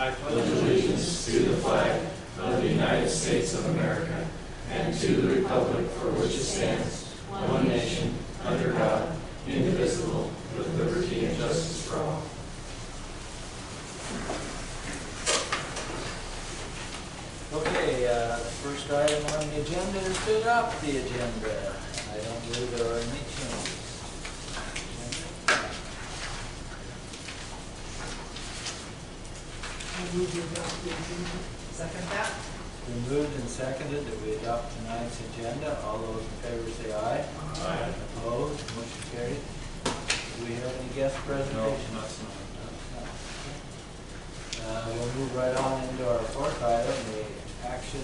I pledge allegiance to the flag of the United States of America and to the republic for which it stands, one nation, under God, indivisible, with liberty and justice for all. Okay, the first item on the agenda is to adopt the agenda. I don't believe there are any changes. I move to adopt the agenda. Second that. Been moved and seconded that we adopt tonight's agenda. All those in favor say aye. Aye. Opposed? Motion carried. Do we have any guest presentations? not tonight. We'll move right on into our fourth item, the action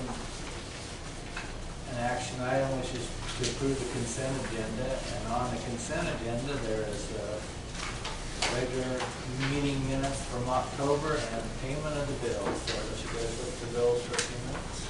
item, which is to approve the consent agenda. And on the consent agenda, there is regular meeting minutes from October and payment of the bills. So I'll let you guys look at the bills for a few minutes.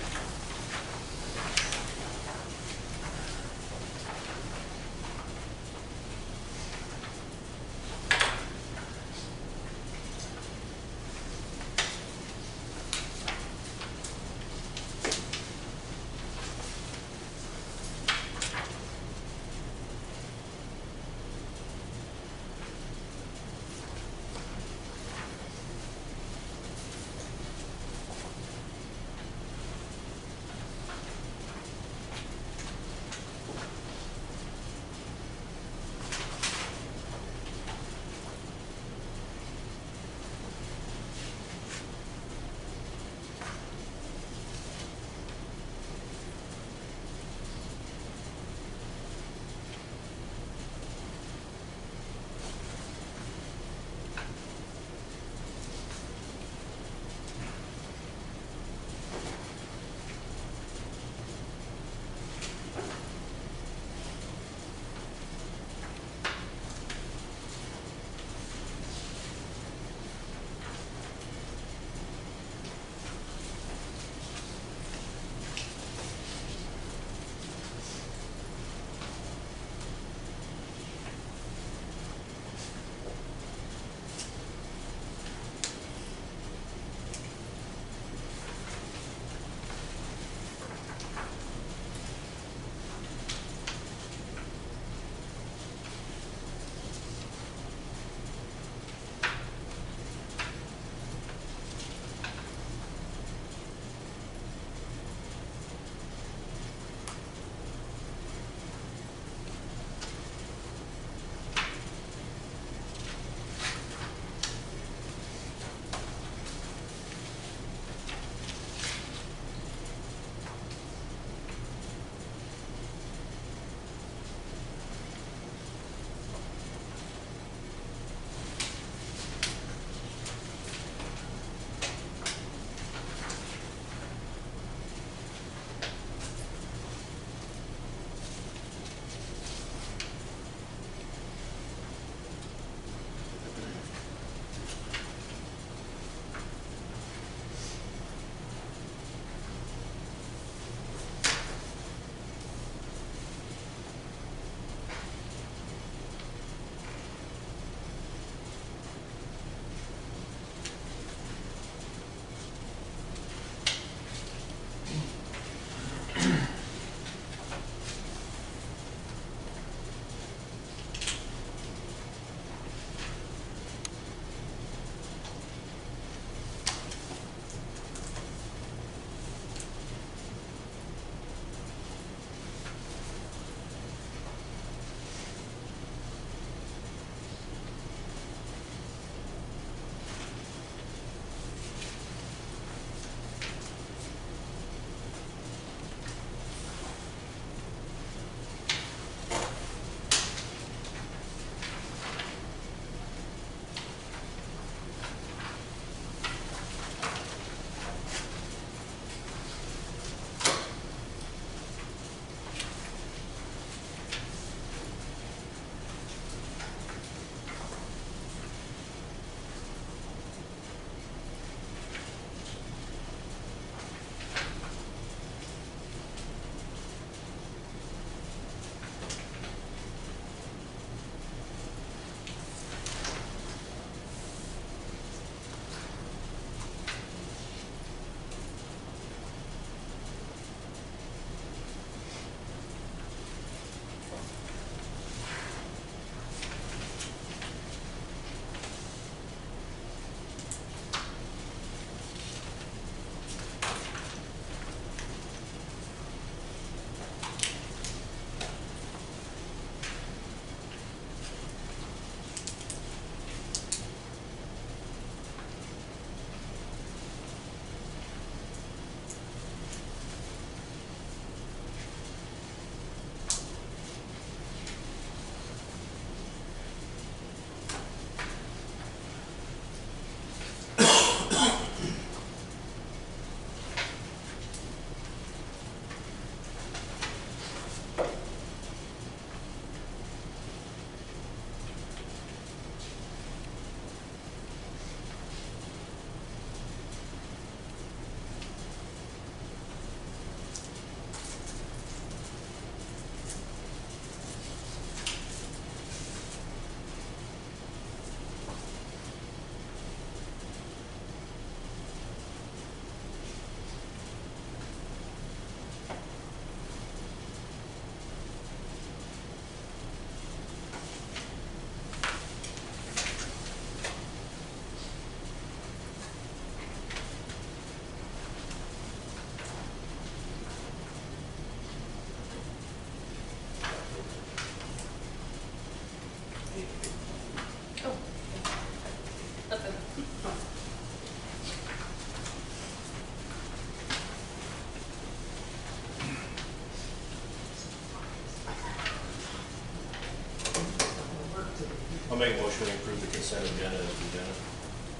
I'll make a motion to approve the consent agenda as presented.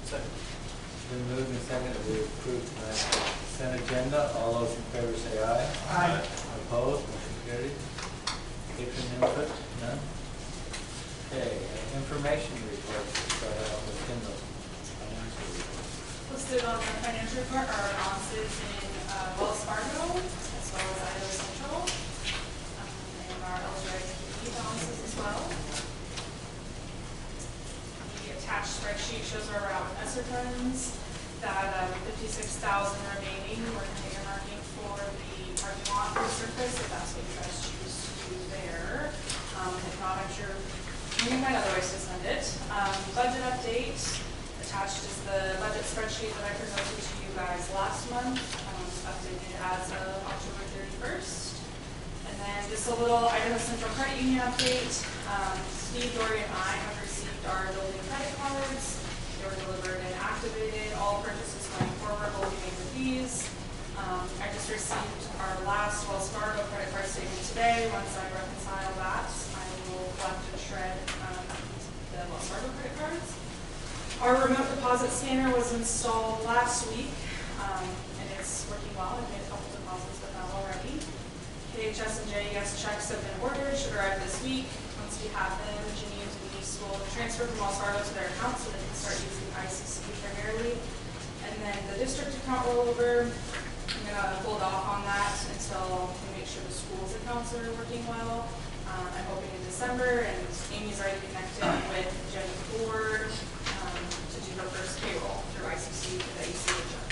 Second. Been moved and seconded, we approve tonight's consent agenda. All those in favor say aye. Aye. Opposed, motion carried. Patron input, none. Okay, information reports, we'll start out with Kendall. Financial report. Listed on the financial report are allowances in Wells Fargo, as well as Idaho Central, and our eligibility balances as well. The attached spreadsheet shows our route ESSER funds that 56,000 remaining. We're going to earmarking for the parking lot resurface, if that's what you guys choose to do there. If not, I'm sure we can find other ways to send it. Budget update. Attached is the budget spreadsheet that I presented to you guys last month, updated as of October 31st. And then just a little Idaho Central Credit Union update. Steve, Dory, and I have received our building credit cards. They were delivered and activated. All purchases going forward will be made with these. I just received our last Wells Fargo credit card statement today. Once I reconcile that, I will collect and shred the Wells Fargo credit cards. Our remote deposit scanner was installed last week, and it's working well. I've made a couple deposits with that already. KHS and JES checks have been ordered, should arrive this week. Once we have them, Jimmy and Denise will transfer from Wells Fargo to their account so they can start using ICC primarily. And then the district account rollover, I'm going to hold off on that until we make sure the school's accounts are working well. I'm hoping in December, and Amy's already connected with Jenny Ford to do her first payroll through ICC for the ACH code.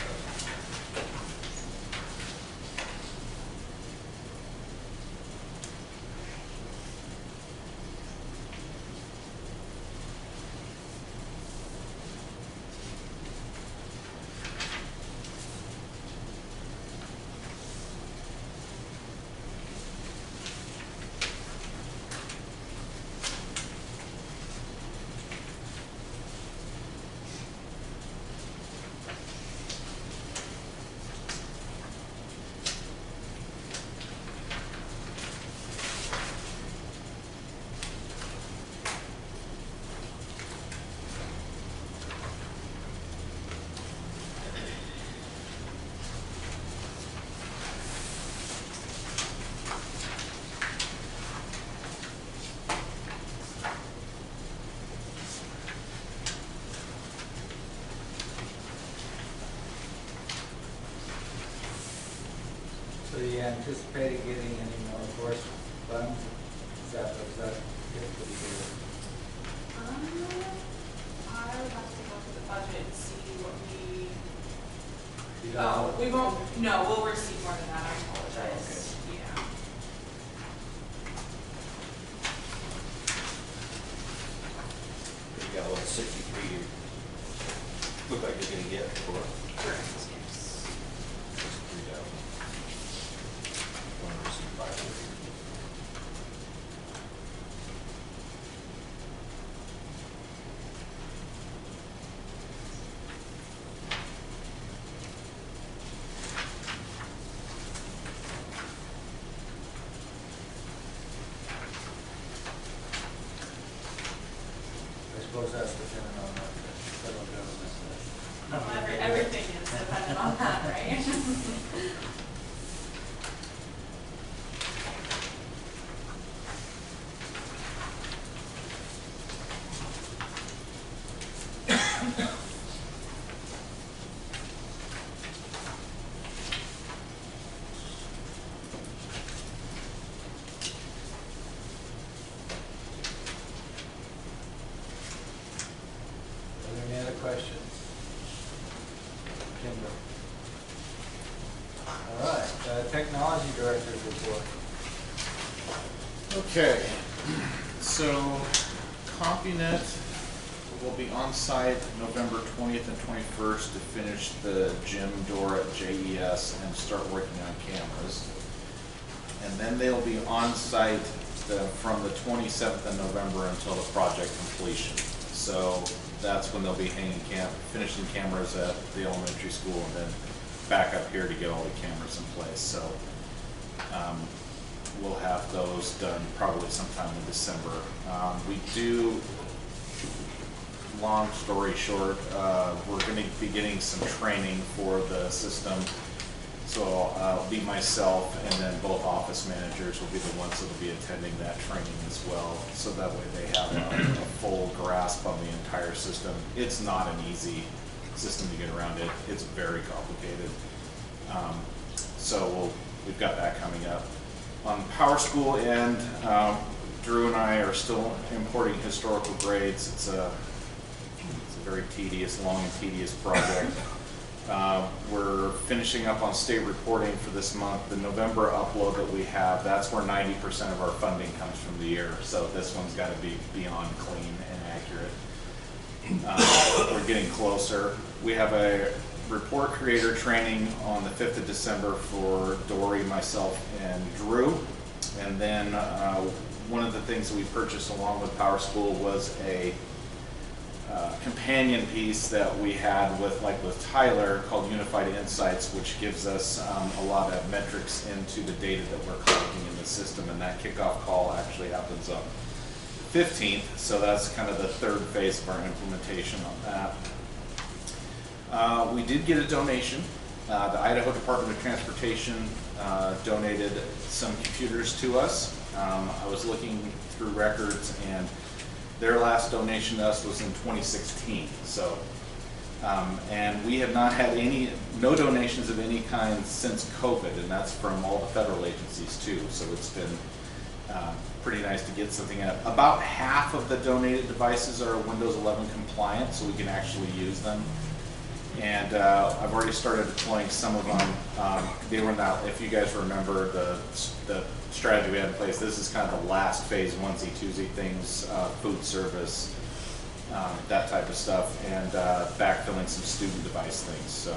So you anticipating getting any more force funds? Is that it for the year? I would have to go through the budget and see what we. You don't know? Oh, we won't. No, we'll receive more than that. I apologize. Yeah. You got 63 look like you're going to get for Correct. Yes. 63,000. Want to receive 530. I suppose that's dependent on what the federal government says. Well, everything is dependent on that, right? Are there any other questions? Kendall? All right, Technology Director's report. Okay, so CompuNet will be on site November 20th and 21st to finish the gym door at JES and start working on cameras. And then they'll be on site from the 27th of November until the project completion. So that's when they'll be finishing cameras at the elementary school and then back up here to get all the cameras in place. So we'll have those done probably sometime in December. We do long story short, we're going to be getting some training for the system. So it'll be myself, and then both office managers will be the ones that will be attending that training as well. So that way they have a full grasp on the entire system. It's not an easy system to get around. It's very complicated. So we've got that coming up. On the Power School end, Drew and I are still importing historical grades. It's a very tedious, long and tedious project. We're finishing up on state reporting for this month. The November upload that we have, that's where 90% of our funding comes from the year. So this one's got to be beyond clean and accurate. We're getting closer. We have a report creator training on the 5th of December for Dory, myself, and Drew. And then one of the things that we purchased along with Power School was a companion piece that we had with Tyler called Unified Insights, which gives us a lot of metrics into the data that we're collecting in the system, and that kickoff call actually happens on the 15th, so that's kind of the third phase of our implementation on that. We did get a donation. The Idaho Department of Transportation donated some computers to us. I was looking through records, and their last donation to us was in 2016. So, and we have not had no donations of any kind since COVID, and that's from all the federal agencies too. So it's been pretty nice to get something out. About half of the donated devices are Windows 11 compliant, so we can actually use them. And I've already started deploying some of them. They were not, if you guys remember the strategy we had in place, this is kind of the last phase, onesie, twosie things, food service, that type of stuff, and backfilling some student device things. So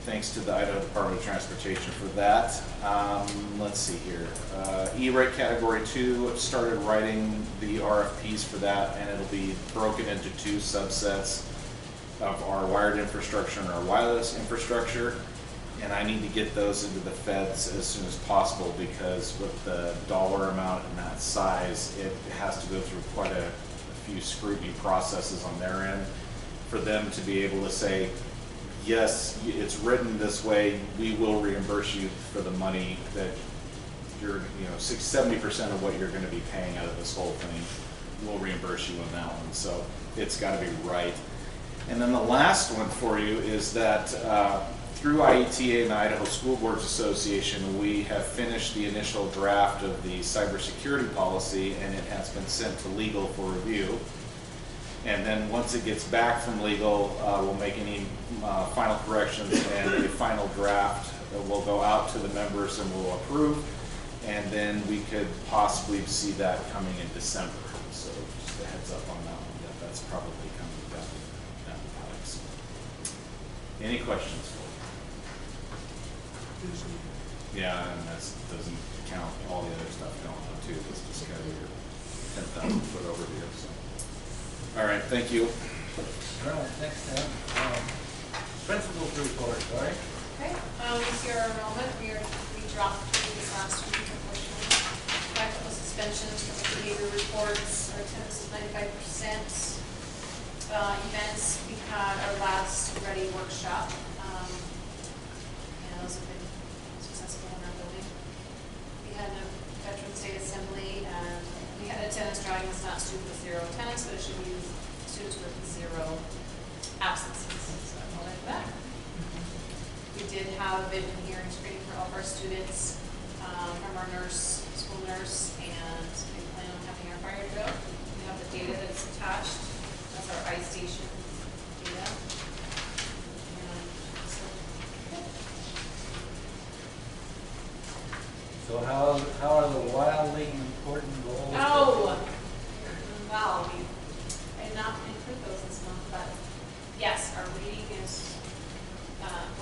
thanks to the Idaho Department of Transportation for that. Let's see here. E-rate category 2, started writing the RFPs for that, and it'll be broken into 2 subsets of our wired infrastructure and our wireless infrastructure. And I need to get those into the feds as soon as possible, because with the dollar amount and that size, it has to go through quite a few scrutiny processes on their end for them to be able to say, yes, it's written this way, we will reimburse you for the money that you're, 70% of what you're going to be paying out of this whole thing, we'll reimburse you on that one. So it's got to be right. And then the last one for you is that through IETA and the Idaho School Boards Association, we have finished the initial draft of the cybersecurity policy, and it has been sent to legal for review. And then once it gets back from legal, we'll make any final corrections, and the final draft will go out to the members and we'll approve. And then we could possibly see that coming in December. So just a heads up on that one, that's probably coming down the pipe. So. Any questions? Yeah, and that doesn't count all the other stuff going on too. This is kind of your 10,000 foot overview. So. All right, thank you. All right, next time, principal's report, sorry. Okay, this year our enrollment, we dropped this last week, unfortunately. Got a couple suspensions from the behavior reports. Our attendance is 95%. Events, we had our last ready workshop. And those have been successful in our building. We had a Patron state assembly, and we had attendance drawing. It's not student with 0 attendance, but it should be students with 0 absences. So I'm holding for that. We did have a vision hearing screening for all of our students, from our nurse, school nurse, and we plan on having our fire drill. We have the data that's attached. That's our iStation data. So how are the wildly important goals? Oh, well, I did not include those this month, but yes, our reading is,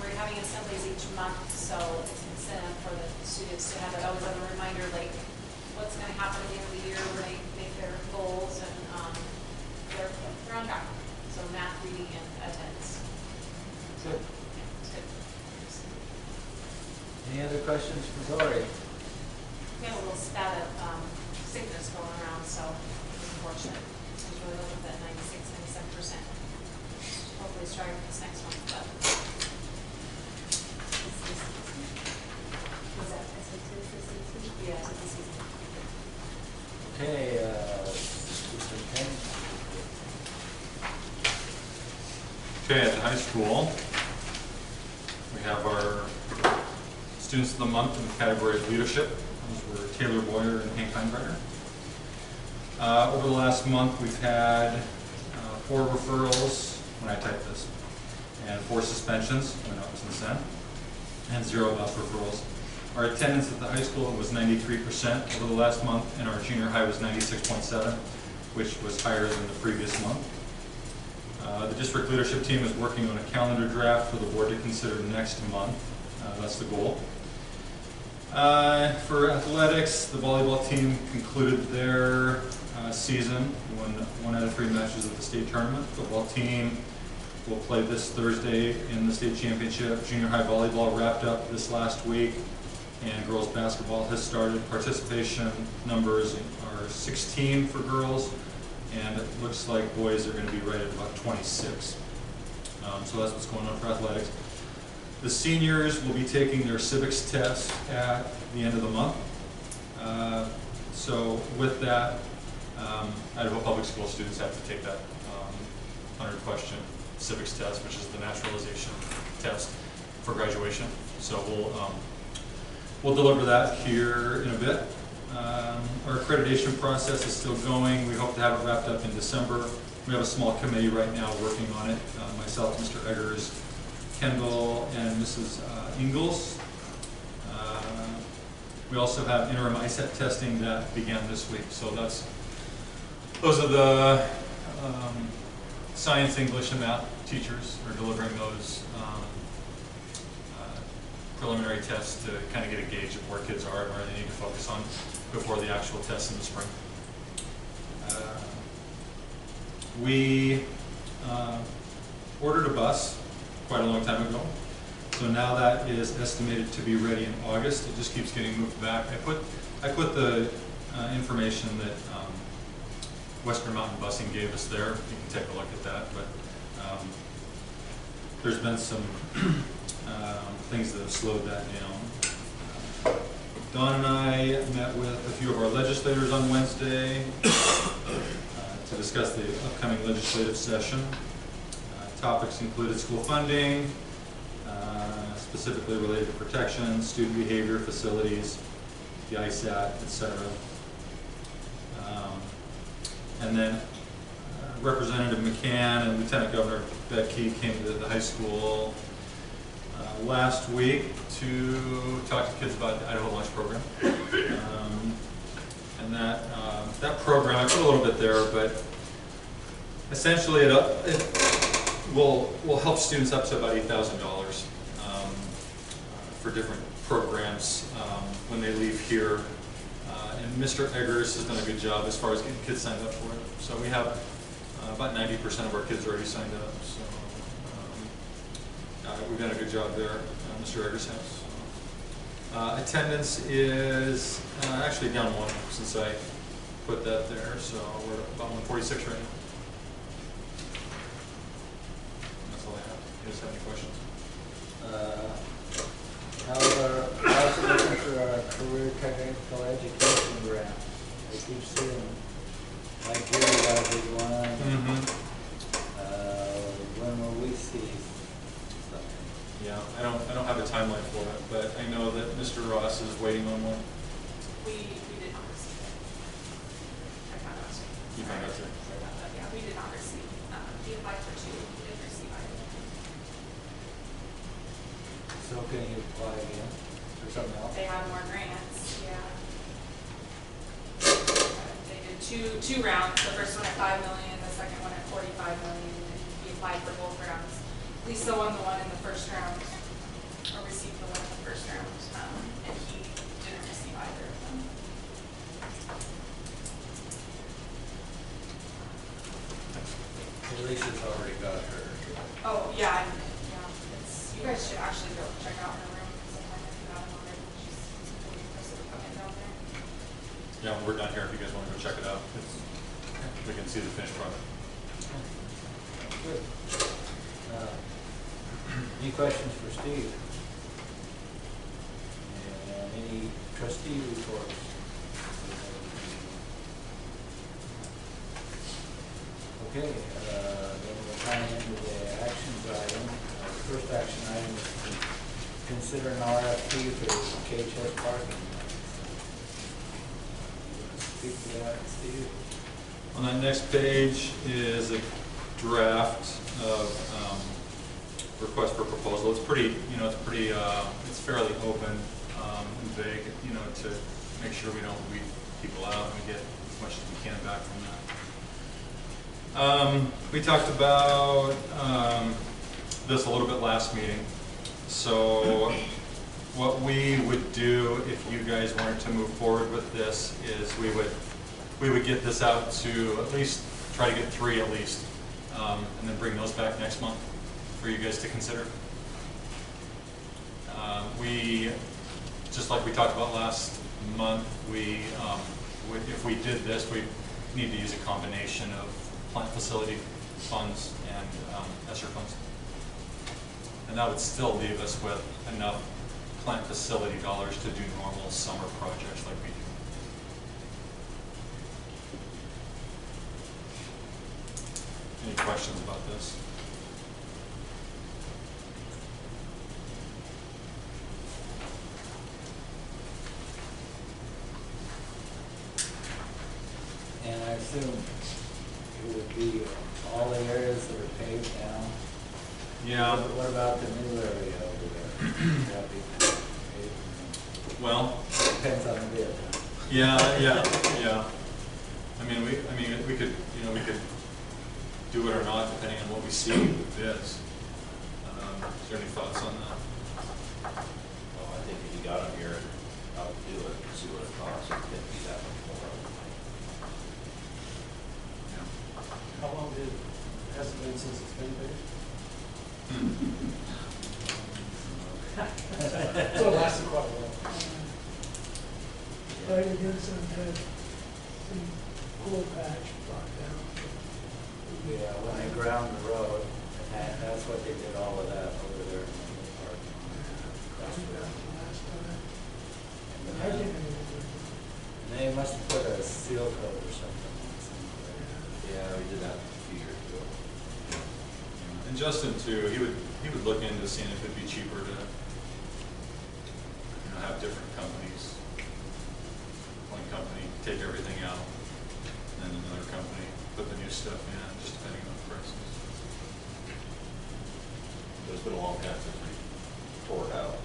we're having assemblies each month, so it's an incentive for the students to have always have a reminder, like what's going to happen at the end of the year when they make their goals, and they're on track. So math, reading, and attendance. Good. Yeah, it's good. Any other questions for Dory? We had a little spat of sickness going around, so it was unfortunate. I was really looking at that 96, dry for this next one, but. Was that SAT? Yeah, it's the season. Okay, Superintendent. Okay, at the high school, we have our Students of the Month in the category of leadership. Those were Taylor Boyer and Hank Heinberger. Over the last month, we've had 4 referrals, when I typed this, and 4 suspensions, when I was in Sen, and 0 bus referrals. Our attendance at the high school was 93% over the last month, and our junior high was 96.7, which was higher than the previous month. The district leadership team is working on a calendar draft for the board to consider next month. That's the goal. For athletics, the volleyball team concluded their season, won 1 out of 3 matches at the state tournament. The football team will play this Thursday in the state championship. Junior high volleyball wrapped up this last week, and girls basketball has started. Participation numbers are 16 for girls, and it looks like boys are going to be right at about 26. So that's what's going on for athletics. The seniors will be taking their civics test at the end of the month. So with that, Idaho public school students have to take that 100-question civics test, which is the naturalization test for graduation. So we'll deliver that here in a bit. Our accreditation process is still going. We hope to have it wrapped up in December. We have a small committee right now working on it. Myself, Mr. Eggers, Kendall, and Mrs. Ingalls. We also have interim ISET testing that began this week. So those are the science, English, and math teachers are delivering those preliminary tests to kind of get a gauge of where kids are and where they need to focus on before the actual tests in the spring. We ordered a bus quite a long time ago, so now that is estimated to be ready in August. It just keeps getting moved back. I put the information that Western Mountain Busing gave us there. You can take a look at that, but there's been some things that have slowed that down. Don and I met with a few of our legislators on Wednesday to discuss the upcoming legislative session. Topics included school funding, specifically related to protection, student behavior, facilities, the ISAT, etc. And then Representative McCann and Lieutenant Governor Becky came to the high school last week to talk to kids about the Idaho Lunch Program. And that program, I put a little bit there, but essentially it will help students up to about $8,000 for different programs when they leave here. And Mr. Eggers has done a good job as far as getting kids signed up for it. So we have about 90% of our kids already signed up. So we've done a good job there, Mr. Eggers has. Attendance is actually down 1 since I put that there, so we're about 146 right now. That's all I have. You guys have any questions? How's it looking for our career technical education grant? I keep seeing, like here we got a big one. When will we see something? Yeah, I don't have a timeline for it, but I know that Mr. Ross is waiting on one. We did not receive it. I found out. You found out too? Sorry about that. Yeah, we did not receive. We applied for 2. We didn't receive either. So can you apply again for something else? They have more grants. Yeah. They did two rounds. The first one at $5 million, the second one at $45 million. And we applied for both rounds. Lisa won the one in the first round, or received the one in the first round, and he didn't receive either of them. Lisa's already got her. Oh, yeah, you guys should actually go check out her room sometime if you haven't already. She's really impressive coming down there. Yeah, we're down here if you guys want to go check it out. We can see the finished product. Good. questions for Steve? And any trustee reports? Okay, then we'll turn into the actions item. The first action item is to consider an RFP for the KHS Parking Lot. You want to speak to that, Steve? On that next page is a draft of request for proposal. It's pretty, it's fairly open and vague, to make sure we don't weed people out and we get as much as we can back from that. We talked about this a little bit last meeting. So what we would do if you guys wanted to move forward with this is we would get this out to at least, try to get 3 at least, and then bring those back next month for you guys to consider. Just like we talked about last month, if we did this, we need to use a combination of plant facility funds and ESSER funds. And that would still leave us with enough plant facility dollars to do normal summer projects like we do. Any questions about this? And I assume it would be all the areas that are paved now? Yeah. What about the new area over there? Would that be paved? Well, Depends on the bid. yeah. We could, we could do it or not depending on what we see with bids. Is there any thoughts on that? Well, I think if you got them here, I would do it, see what it costs, it could be that much more. How long has it been since it's been paid? So it lasted quite a while. Right against them had some cool patch brought down. Yeah, when they ground the road, and that's what they did all of that over there in the park. That's about the last time. And I then- didn't even. and they must have put a seal coat or something on somewhere. Yeah, we did that a few years ago. And Justin too, he would look into seeing if it'd be cheaper to have different companies. One company take everything out, and then another company put the new stuff in, just depending on the prices. It's been a long time since we tore it out.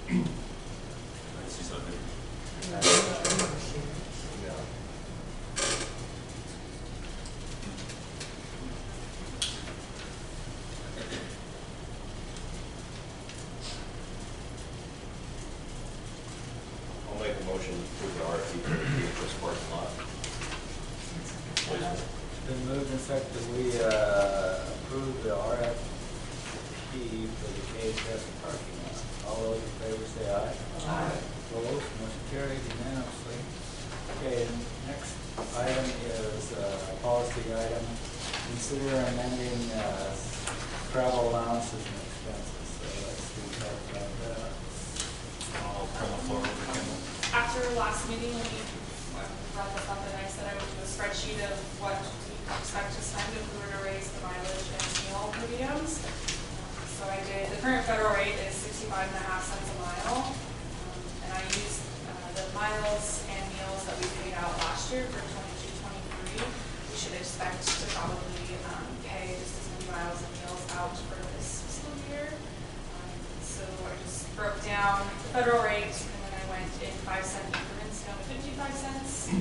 I see something. I've never seen it. Yeah. I'll make a motion to approve the RFP for the KHS Parking Lot. It's been moved and seconded that we approve the RFP for the KHS parking lot. All those in favor say aye. Aye. Opposed, motion carried unanimously. Okay, next item is a policy item. Consider amending travel allowances and expenses. So let's talk about that. I'll turn the floor over to Kendall. After last meeting, we brought this up and I said I would do a spreadsheet of what we expect to spend if we were to raise the mileage and meal per diems. So I did, the current federal rate is 65.5 cents a mile. And I used the miles and meals that we paid out last year for 22-23. We should expect to probably pay just as many miles and meals out for this fiscal year. So I just broke down the federal rate and then I went in 5-cent increments down to 55 cents.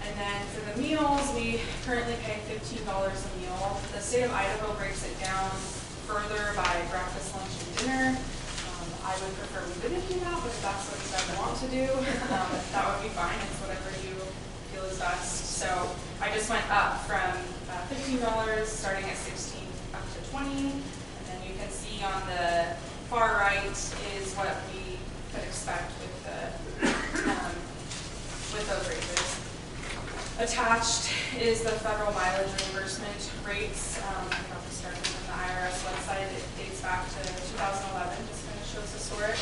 And then for the meals, we currently pay $15 a meal. The state of Idaho breaks it down further by breakfast, lunch, and dinner. I would prefer we didn't do that, but if that's what you guys want to do, that would be fine. It's whatever you feel is best. So I just went up from $15, starting at 16, up to 20. And then you can see on the far right is what we could expect with those raises. Attached is the federal mileage reimbursement rates. Starting from the IRS website, it dates back back to 2011, just kind of shows historic.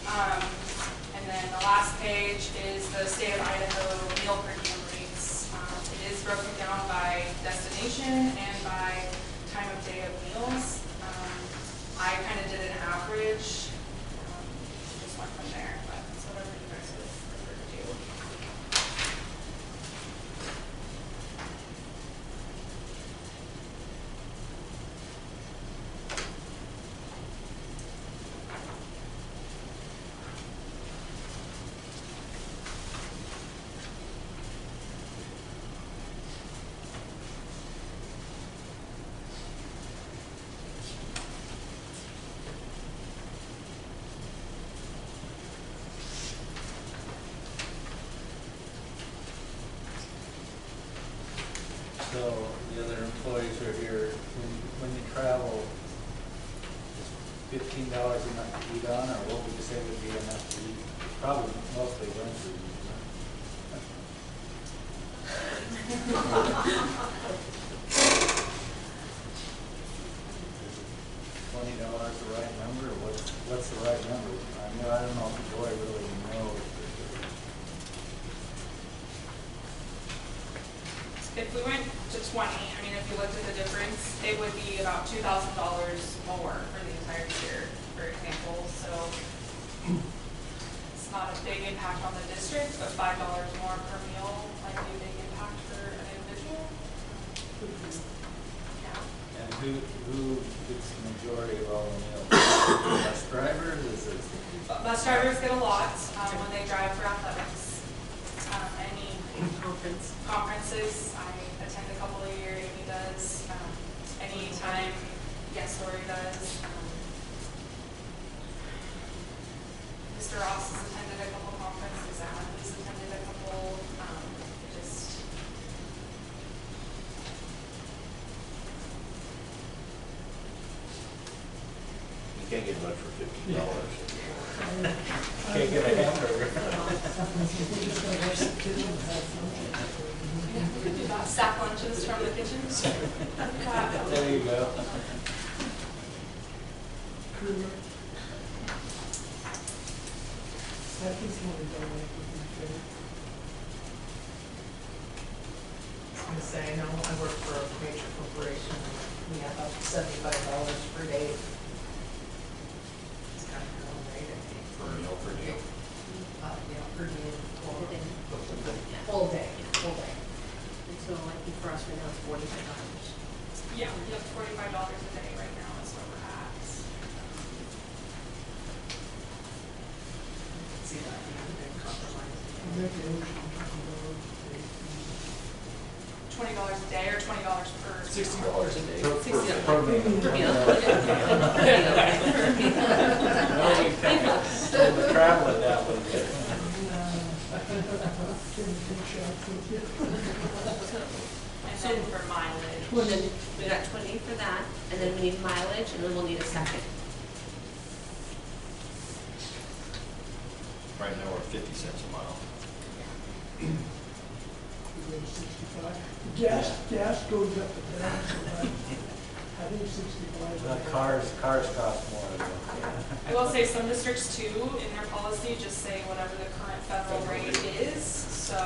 And then the last page is the state of Idaho meal per diem rates. It is broken down by destination and by time of day of meals. I kind of did an average, just went from there, but it's whatever you guys would prefer to do. So the other employees are here, when you travel, is $15 enough to eat on, or what would you say would be enough to eat? Probably mostly rent food. $20 the right number, or what's the right number? I mean, I don't know if the boy really knows. If we went to 20, I mean, if you looked at the difference, it would be about $2,000 more for the entire year, for example. So it's not a big impact on the district, but $5 more per meal might be a big impact for an individual. Yeah. And who gets the majority of all the meals? Bus drivers? Is it? Bus drivers get a lot when they drive for athletics. Any conferences, I attend a couple a year, Amy does. Anytime Yes Story does. Mr. Ross has attended a couple conferences, Alan's attended a couple. Just You can't get much for $15. Can't get a hamburger. we could do that. Stack lunches from the kitchen. There you go. Cooler. That is what we don't like with the food. I was gonna say, I know I work for a major corporation, we have up to $75 per day. It's kind of going rate, I think. For a meal per diem. Yeah, per day, Whole day. full day, full day. And so I think for us right now it's $45. Yeah, we have $45 a day right now is where we're at. See that being a big compromise. Make a motion to $20 a day or $20 per. $60 a day. Per meal. Per meal. No, you can't. So travel it that way. And then for mileage. Then we got 20 for that, and then we need mileage, and then we'll need a second. Right now, we're 50 cents a mile. We go to 65. Gas goes up and down, so I think 65. The cars cost more. I will say some districts too, in their policy, just say whatever the current federal rate is, so.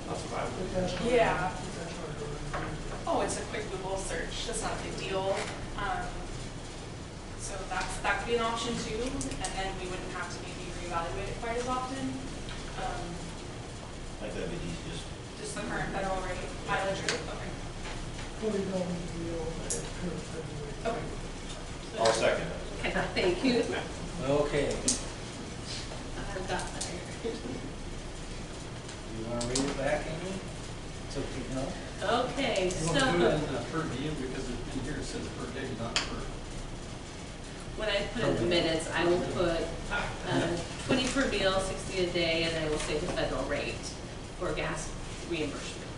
That's what I would. But that's hard. Yeah. That's hard to remember. Oh, it's a quick Google search, that's not a big deal. So that could be an option too, and then we wouldn't have to maybe reevaluate it quite as often. Like that'd be easiest. Just the current federal rate, mileage rate, okay. $20 a meal, but it's current February. Okay. I'll second it. Okay, thank you. Okay. I've got that here. You want to read it back, Amy? So you know. Okay, You want to do it so in per diem because in here it says per day, not per. when I put in the minutes, I will put 20 per meal, 60 a day, and I will say the federal rate for gas reimbursement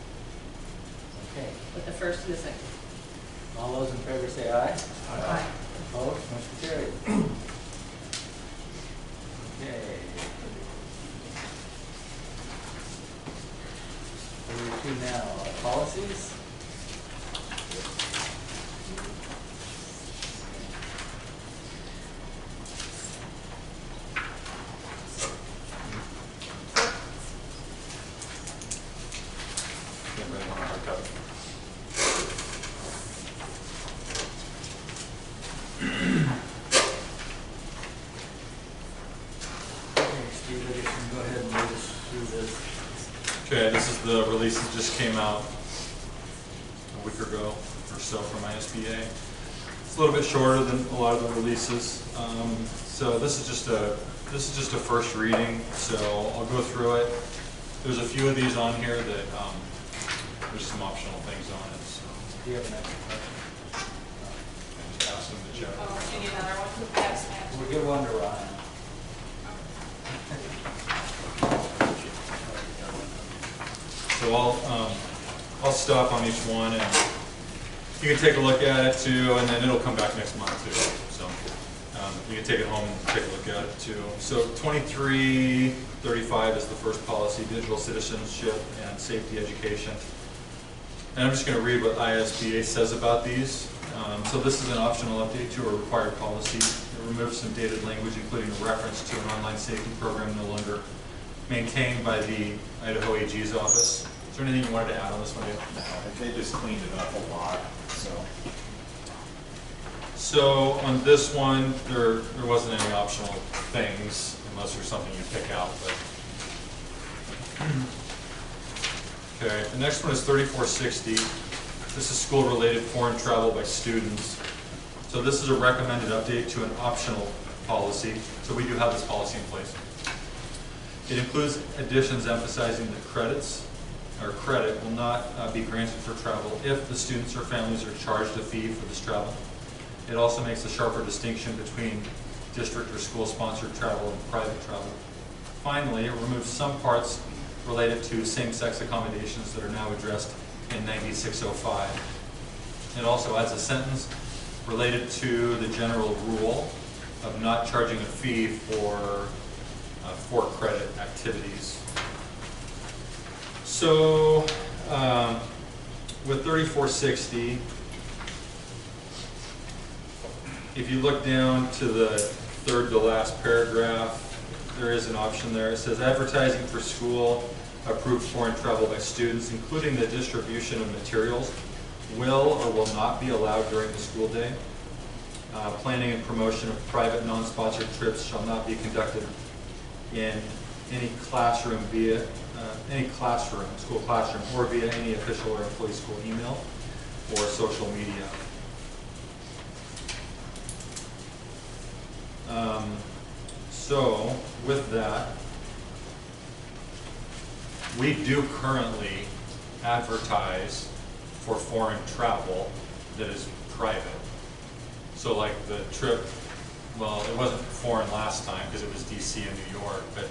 Okay. with the first and the second. All those in favor say aye. Aye. Opposed, motion carried. Okay. 32 now, policies. that just came out a week ago or so from ISBA. It's a little bit shorter than a lot of the releases. So this is just a first reading. So I'll go through it. There's a few of these on here that there's some optional things on it. So Do you have an extra question? I just pass them to Jeff. Oh, do you need another one? Yes, ma'am. We'll give one to Ryan. So I'll stop on each one, and you can take a look at it too, and then it'll come back next month too. So you can take it home and take a look at it too. So 2335 is the first policy, digital citizenship and safety education. And I'm just going to read what ISBA says about these. So this is an optional update to a required policy. It removes some dated language, including a reference to an online safety program no longer maintained by the Idaho AG's office. Is there anything you wanted to add on this one, Dave? No, they just cleaned it up a lot, so. So on this one, there wasn't any optional things, unless there's something you pick out. But okay, the next one is 3460. This is school-related foreign travel by students. So this is a recommended update to an optional policy. So we do have this policy in place. It includes additions emphasizing that credits or credit will not be granted for travel if the students or families are charged a fee for this travel. It also makes a sharper distinction between district or school-sponsored travel and private travel. Finally, it removes some parts related to same-sex accommodations that are now addressed in 9605. It also adds a sentence related to the general rule of not charging a fee for credit activities. So with 3460, if you look down to the third to last paragraph, there is an option there. It says advertising for school approved foreign travel by students, including the distribution of materials, will or will not be allowed during the school day. Planning and promotion of private non-sponsored trips shall not be conducted in any classroom via school classroom, or via any official or employee school email or social media. So with that, we do currently advertise for foreign travel that is private. So like the trip, well, it wasn't foreign last time because it was DC and New York, but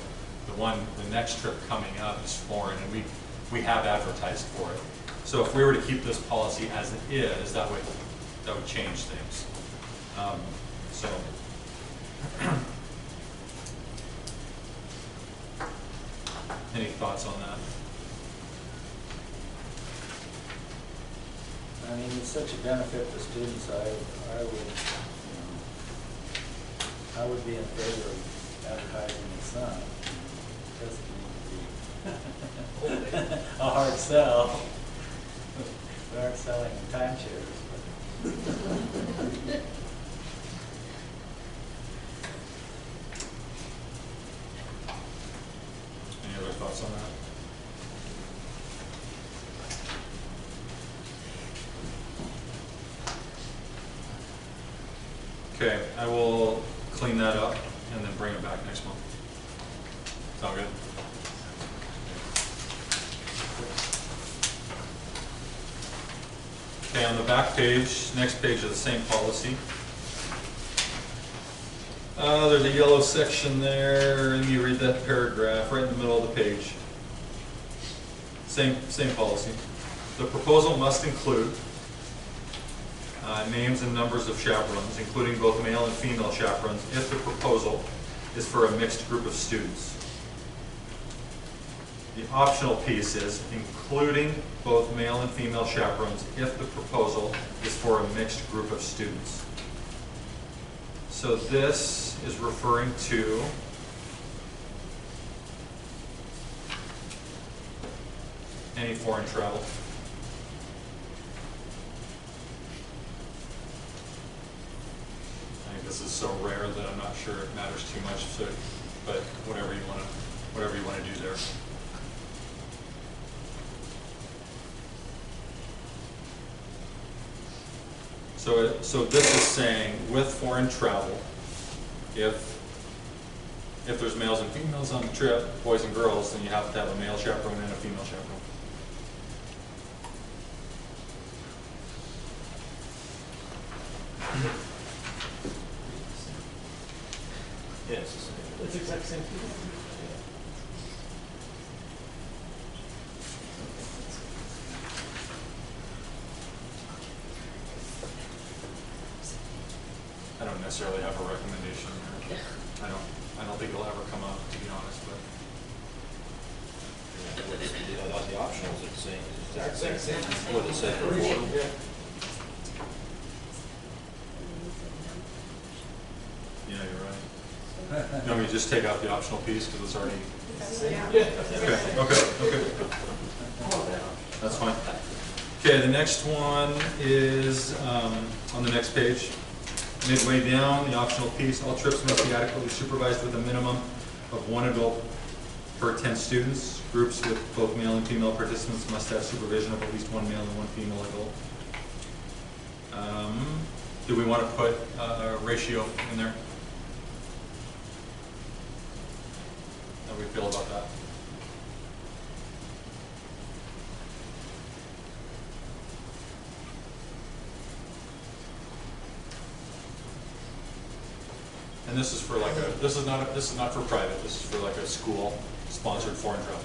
the next trip coming up is foreign, and we have advertised for it. So if we were to keep this policy as it is, that would change things. So any thoughts on that? I mean, it's such a benefit to students. I would be in favor of advertising in Sun. It doesn't need to be a hard sell. We aren't selling timeshares. Any other thoughts on that? Okay, I will clean that up and then bring it back next month. Sound good? Okay, on the back page, next page of the same policy. There's a yellow section there, and you read that paragraph right in the middle of the page. Same policy. The proposal must include names and numbers of chaperones, including both male and female chaperones, if the proposal is for a mixed group of students. The optional piece is including both male and female chaperones if the proposal is for a mixed group of students. So this is referring to any foreign travel. I think this is so rare that I'm not sure it matters too much. So, but whatever you want to do there. So this is saying with foreign travel, if there's males and females on the trip, boys and girls, then you have to have a male chaperone and a female chaperone. Yes. It's the exact same thing. I don't necessarily have a recommendation here. I don't think it'll ever come up, to be honest, but. The optionals, it's saying, it's the exact same, what it said before. Yeah, you're right. You want me to just take out the optional piece because it's already. Okay. That's fine. Okay, the next one is on the next page. Midway down, the optional piece, all trips must be adequately supervised with a minimum of 1 adult per 10 students. Groups with both male and female participants must have supervision of at least 1 male and 1 female adult. Do we want to put a ratio in there? How do we feel about that? And this is for like this is not for private, this is for like a school sponsored foreign travel.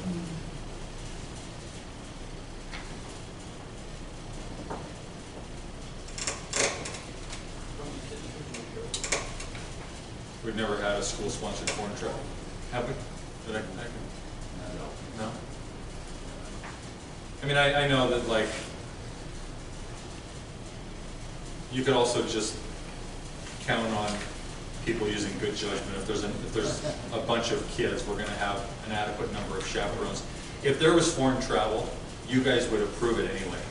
We've never had a school sponsored foreign travel. Have we? Did No. I mean, I know that like you could also just count on people using good judgment. If there's a bunch of kids, we're going to have an adequate number of chaperones. If there was foreign travel, you guys would approve it anyway,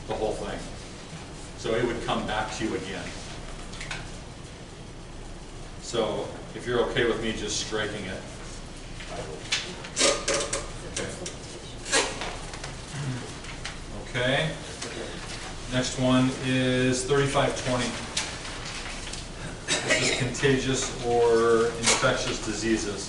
the whole thing. So it would come back to you again. So if you're okay with me just striking it. Okay. Next one is 3520. This is contagious or infectious diseases.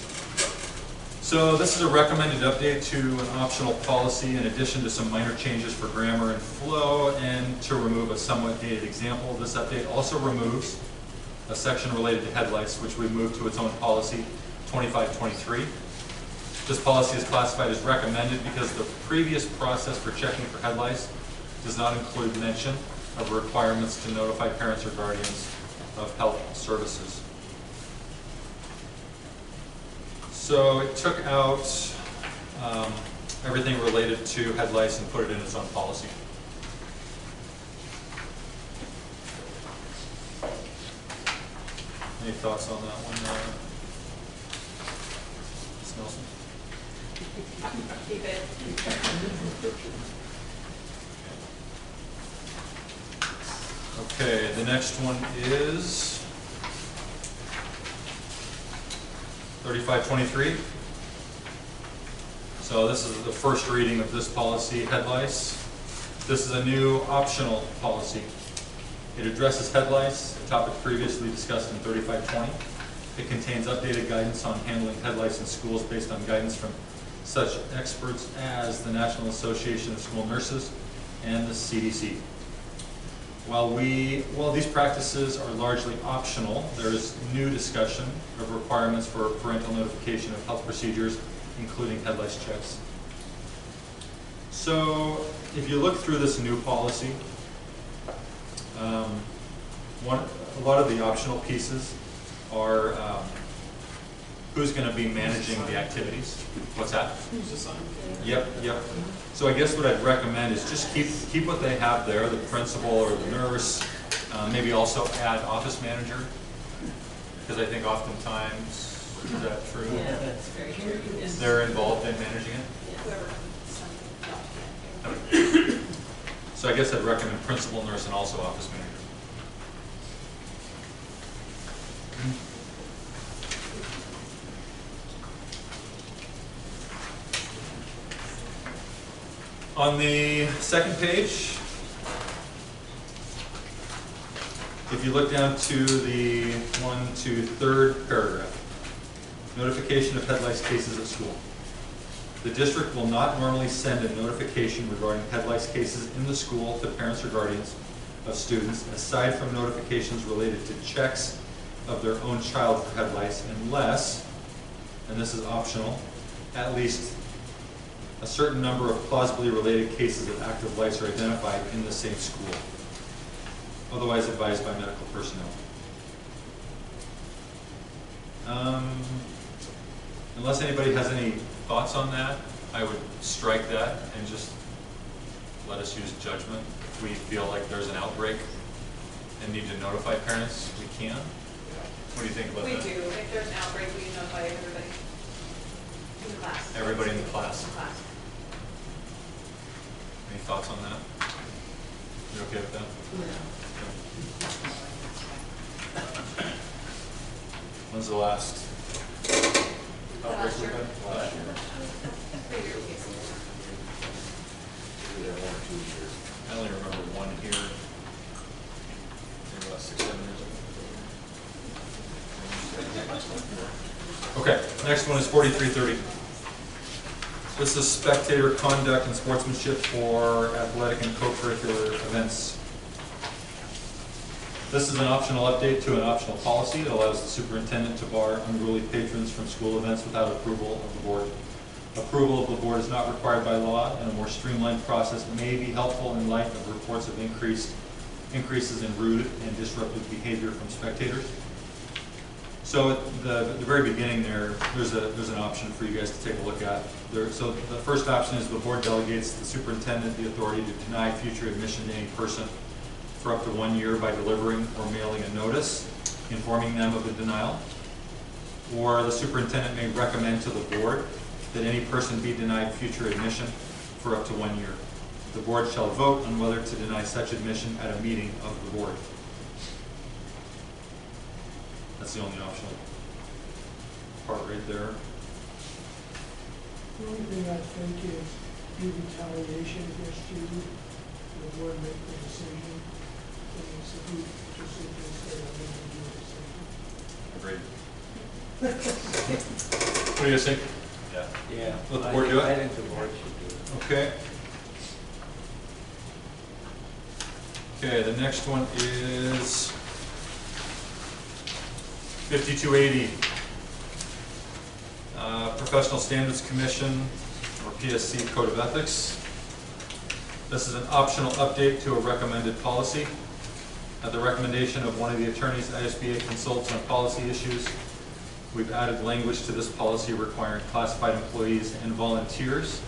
So this is a recommended update to an optional policy in addition to some minor changes for grammar and flow, and to remove a somewhat dated example. This update also removes a section related to head lice, which we moved to its own policy, 2523. This policy is classified as recommended because the previous process for checking for head lice does not include mention of requirements to notify parents or guardians of health services. So it took out everything related to head lice and put it in its own policy. Any thoughts on that one, Ms. Nelson? Keep it. Okay, the next one is 3523. So this is the first reading of this policy, head lice. This is a new optional policy. It addresses head lice, a topic previously discussed in 3520. It contains updated guidance on handling head lice in schools based on guidance from such experts as the National Association of School Nurses and the CDC. While these practices are largely optional, there is new discussion of requirements for parental notification of health procedures, including head lice checks. So if you look through this new policy, a lot of the optional pieces are who's going to be managing the activities. What's that? Who's assigned? Yep. So I guess what I'd recommend is just keep what they have there, the principal or the nurse, maybe also add office manager, because I think oftentimes, is that true? Yeah, that's very true. Yes. They're involved in managing it? Whoever sent the document. So I guess I'd recommend principal, nurse, and also office manager. On the second page, If you look down to the third paragraph, notification of head lice cases at school. The district will not normally send a notification regarding head lice cases in the school to parents or guardians of students, aside from notifications related to checks of their own child for head lice, unless, and this is optional, at least a certain number of plausibly related cases of active lice are identified in the same school, otherwise advised by medical personnel. Unless anybody has any thoughts on that, I would strike that and just let us use judgment. If we feel like there's an outbreak and need to notify parents, we can. What do you think about We that? do, if there's an outbreak, we notify everybody in the class. Everybody in the class. Class. Any thoughts on that? You okay with that? When's the last outbreak we've had? Last year. 3 year cases. Usually they're 1 or 2 years. I only remember one here, maybe about 6, 7 years ago. Okay, next one is 4330. This is Spectator conduct and sportsmanship for athletic and co-curricular events. This is an optional update to an optional policy that allows the superintendent to bar unruly patrons from school events without approval of the board. Approval of the board is not required by law, and a more streamlined process may be helpful in light of reports of increases in rude and disruptive behavior from spectators. So at the very beginning there's an option for you guys to take a look at. So the first option is the board delegates the superintendent the authority to deny future admission to any person for up to 1 year by delivering or mailing a notice informing them of the denial. Or the superintendent may recommend to the board that any person be denied future admission for up to 1 year. The board shall vote on whether to deny such admission at a meeting of the board. That's the only optional part right there. The only thing I think is the retaliation against you, the board make the decision, and it's a group, just so you can say, I'm going to do a decision. Agreed. What do you guys think? Yeah. Let the board do it? I think the board should do it. Okay. Okay, the next one is 5280. Professional Standards Commission, or PSC Code of Ethics. This is an optional update to a recommended policy. At the recommendation of one of the attorneys, ISBA consults on policy issues. We've added language to this policy requiring classified employees and volunteers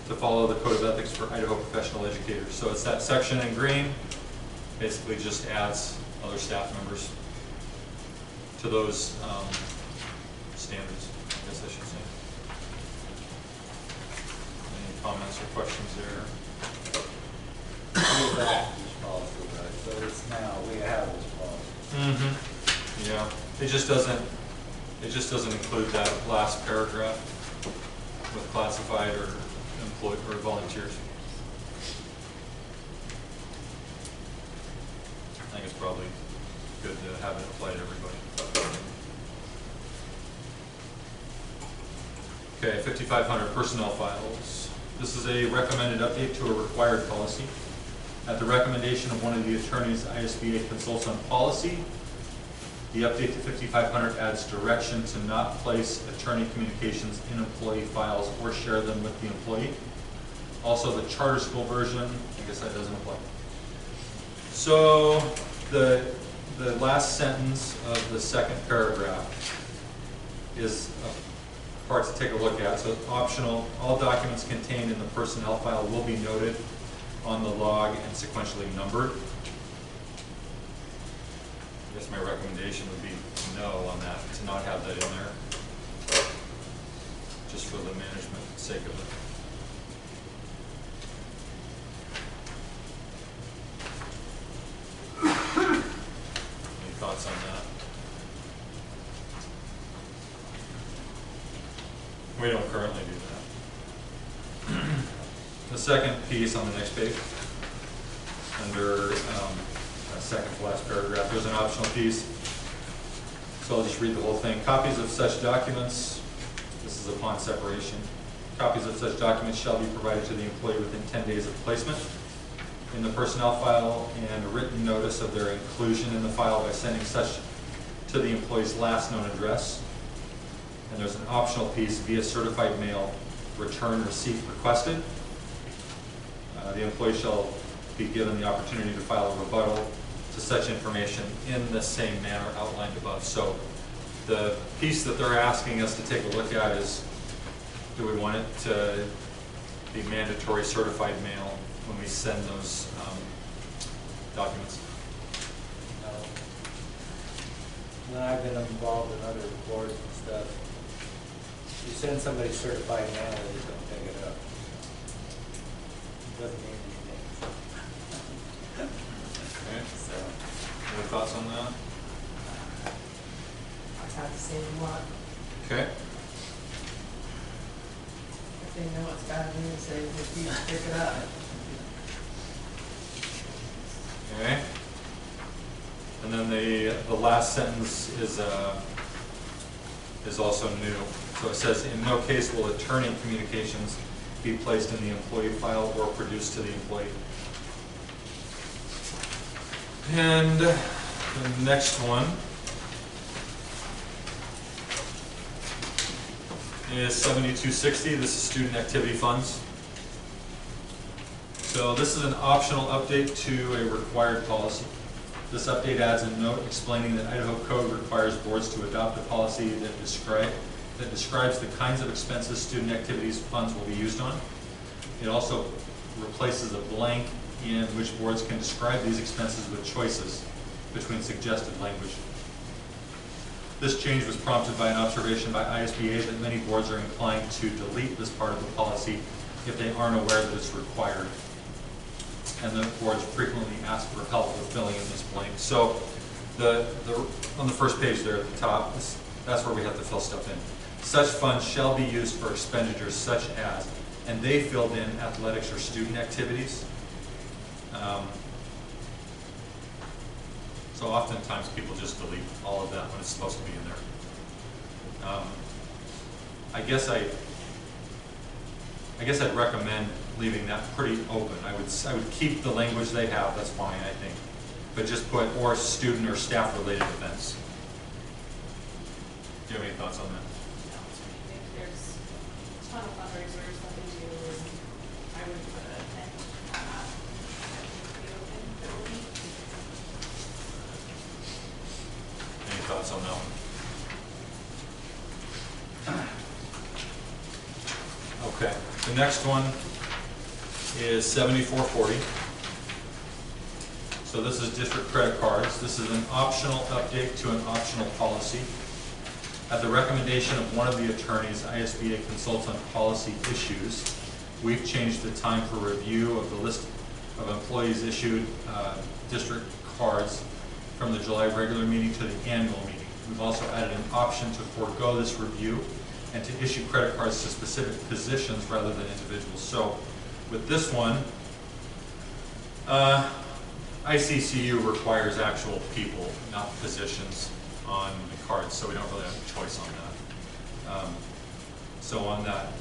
to follow the Code of Ethics for Idaho professional educators. So it's that section in green, basically just adds other staff members to those standards, I guess I should say. Any comments or questions there? We adopt this policy, right? So it's now, we have this policy. Mm-hmm. Yeah, it just doesn't include that last paragraph with classified or employed or volunteers. I think it's probably good to have it apply to everybody. Okay, 5500 personnel files. This is a recommended update to a required policy. At the recommendation of one of the attorneys, ISBA consults on policy. The update to 5500 adds direction to not place attorney communications in employee files or share them with the employee. Also, the charter school version, I guess that doesn't apply. So the last sentence of the second paragraph is a part to take a look at. So it's optional. All documents contained in the personnel file will be noted on the log and sequentially numbered. I guess my recommendation would be no on that, to not have that in there, just for the management sake of it. Any thoughts on that? We don't currently do that. The second piece on the next page, under second to last paragraph. There's an optional piece, so I'll just read the whole thing. Copies of such documents, this is upon separation, copies of such documents shall be provided to the employee within 10 days of placement in the personnel file, and a written notice of their inclusion in the file by sending such to the employee's last known address. And there's an optional piece, via certified mail, return receipt requested. The employee shall be given the opportunity to file a rebuttal to such information in the same manner outlined above. So the piece that they're asking us to take a look at is, do we want it to be mandatory certified mail when we send those documents? No. When I've been involved in other boards and stuff, you send somebody certified mail, they just don't pick it up. It doesn't mean anything. Okay. So, Any thoughts on that? I have the same lot. Okay. If they know it's bad news, they refuse to pick it up. Okay. And then the last sentence is also new. So it says, in no case will attorney communications be placed in the employee file or produced to the employee. And the next one is 7260. This is student activity funds. So this is an optional update to a required policy. This update adds a note explaining that Idaho Code requires boards to adopt a policy that describes the kinds of expenses student activities funds will be used on. It also replaces a blank in which boards can describe these expenses with choices between suggested language. This change was prompted by an observation by ISBA that many boards are inclined to delete this part of the policy if they aren't aware that it's required. And the boards frequently ask for help with filling in this blank. So on the first page there at the top, that's where we have to fill stuff in. Such funds shall be used for expenditures such as, and they filled in athletics or student activities. So oftentimes people just delete all of that when it's supposed to be in there. I guess I'd recommend leaving that pretty open. I would keep the language they have, that's fine, I think. But just put, or student or staff related events. Do you have any thoughts on that? No, I think there's a ton of fundraisers that we do, and I would put an end on that. Be open, but we Any thoughts on that one? Okay, the next one is 7440. So this is district credit cards. This is an optional update to an optional policy. At the recommendation of one of the attorneys, ISBA consults on policy issues. We've changed the time for review of the list of employees issued district cards from the July regular meeting to the annual meeting. We've also added an option to forego this review and to issue credit cards to specific positions rather than individuals. So with this one, ICCU requires actual people, not positions, on the cards, so we don't really have a choice on that. So on that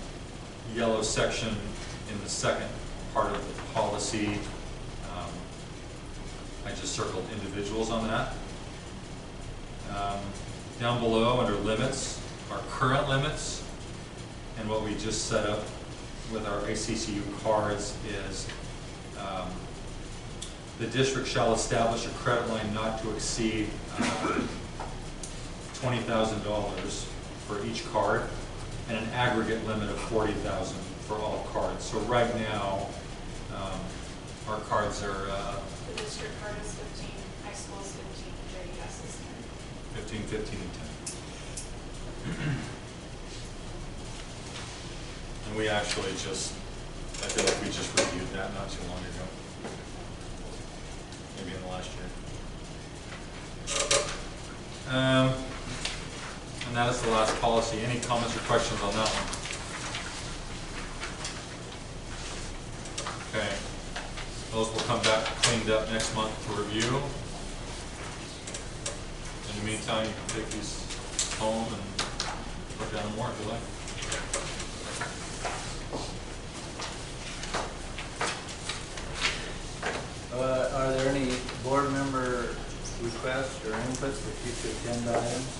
yellow section in the second part of the policy, I just circled individuals on that. Down below, under limits, our current limits, and what we just set up with our ACCU cards is the district shall establish a credit line not to exceed $20,000 for each card and an aggregate limit of $40,000 for all cards. So right now, our cards are The district card is 15, high school is 15, JES is 10. 15, 15, and 10. And we actually I feel like we just reviewed that not too long ago. Maybe in the last year. And that is the last policy. Any comments or questions on that one? Okay. Those will come back cleaned up next month to review. In the meantime, you can take these home and put down more if you like. Are there any board member requests or inputs for future agenda items?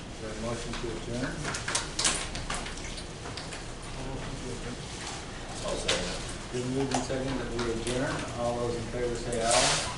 Is there a motion to adjourn? I'll say that. Been moved and seconded that we adjourn. All those in favor say aye.